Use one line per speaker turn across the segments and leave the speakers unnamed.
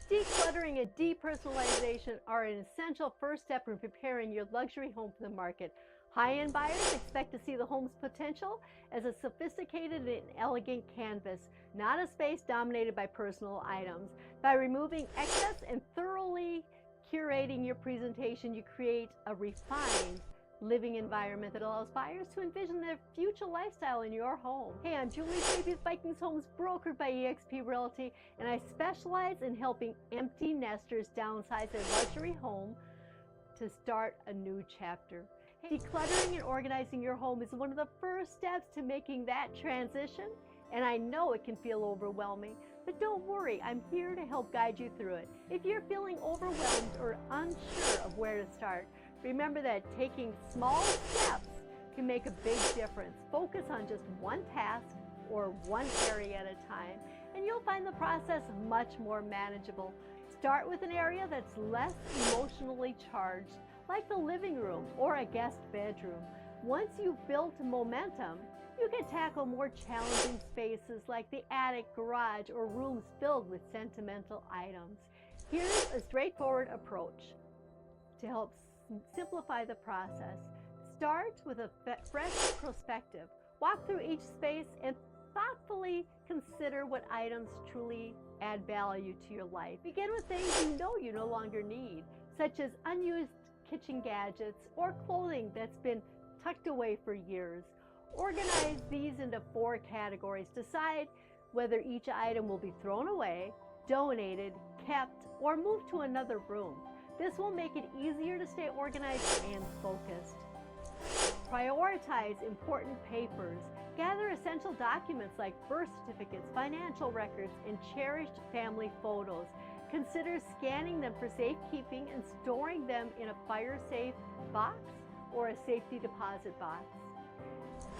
Decluttering and depersonalization are an essential first step in preparing your luxury home for the market. High-end buyers expect to see the home's potential as a sophisticated and elegant canvas, not a space dominated by personal items. By removing excess and thoroughly curating your presentation, you create a refined living environment that allows buyers to envision their future lifestyle in your home. Hey, I'm Julie Sabby with Vikings Homes, brokered by eXp Realty, and I specialize in helping empty nesters downsize their luxury home to start a new chapter. Decluttering and organizing your home is one of the first steps to making that transition, and I know it can feel overwhelming, but don't worry, I'm here to help guide you through it. If you're feeling overwhelmed or unsure of where to start, remember that taking small steps can make a big difference. Focus on just one task or one area at a time, and you'll find the process much more manageable. Start with an area that's less emotionally charged, like the living room or a guest bedroom. Once you've built momentum, you can tackle more challenging spaces like the attic, garage, or rooms filled with sentimental items. Here's a straightforward approach to help simplify the process. Start with a fresh perspective. Walk through each space and thoughtfully consider what items truly add value to your life. Begin with things you know you no longer need, such as unused kitchen gadgets or clothing that's been tucked away for years. Organize these into 4 categories. Decide whether each item will be thrown away, donated, kept, or moved to another room. This will make it easier to stay organized and focused. Prioritize important papers. Gather essential documents like birth certificates, financial records, and cherished family photos. Consider scanning them for safekeeping and storing them in a fire-safe box or a safety deposit box.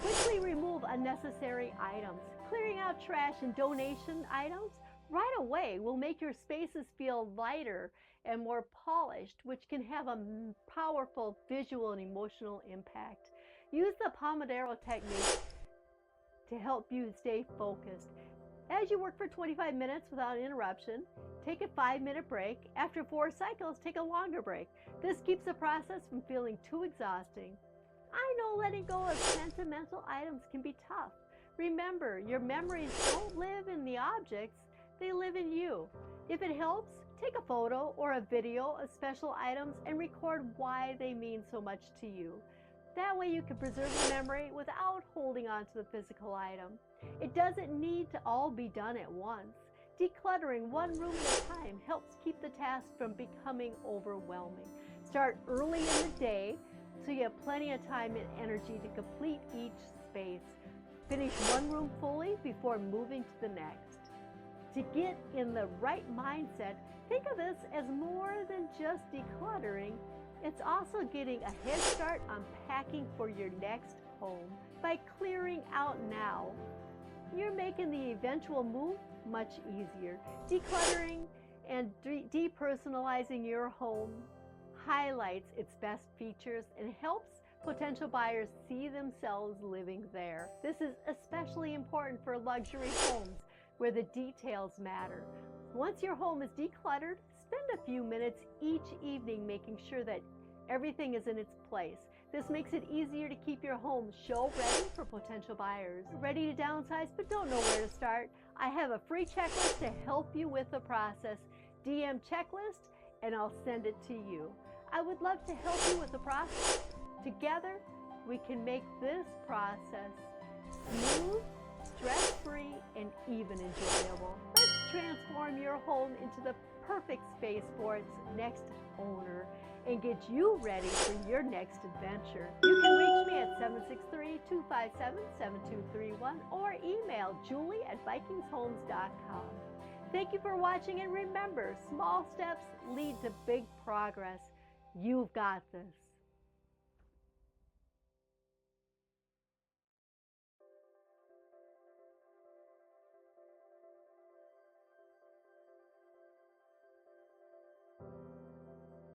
Quickly remove unnecessary items. Clearing out trash and donation items right away will make your spaces feel lighter and more polished, which can have a powerful visual and emotional impact. Use the Pomodoro technique to help you stay focused. As you work for 25 minutes without interruption, take a 5-minute break. After 4 cycles, take a longer break. This keeps the process from feeling too exhausting. I know letting go of sentimental items can be tough. Remember, your memories don't live in the objects, they live in you. If it helps, take a photo or a video of special items and record why they mean so much to you. That way you can preserve the memory without holding on to the physical item. It doesn't need to all be done at once. Decluttering one room at a time helps keep the task from becoming overwhelming. Start early in the day so you have plenty of time and energy to complete each space. Finish one room fully before moving to the next. To get in the right mindset, think of this as more than just decluttering. It's also getting a head start on packing for your next home. By clearing out now, you're making the eventual move much easier. Decluttering and depersonalizing your home highlights its best features and helps potential buyers see themselves living there. This is especially important for luxury homes where the details matter. Once your home is decluttered, spend a few minutes each evening making sure that everything is in its place. This makes it easier to keep your home show ready for potential buyers. Ready to downsize but don't know where to start? I have a free checklist to help you with the process. DM checklist and I'll send it to you. I would love to help you with the process. Together, we can make this process smooth, stress-free, and even enjoyable. Let's transform your home into the perfect space for its next owner and get you ready for your next adventure. You can reach me at 763-257-7231 or email julie@vikingshomes.com. Thank you for watching, and remember, small steps lead to big progress. You've got this.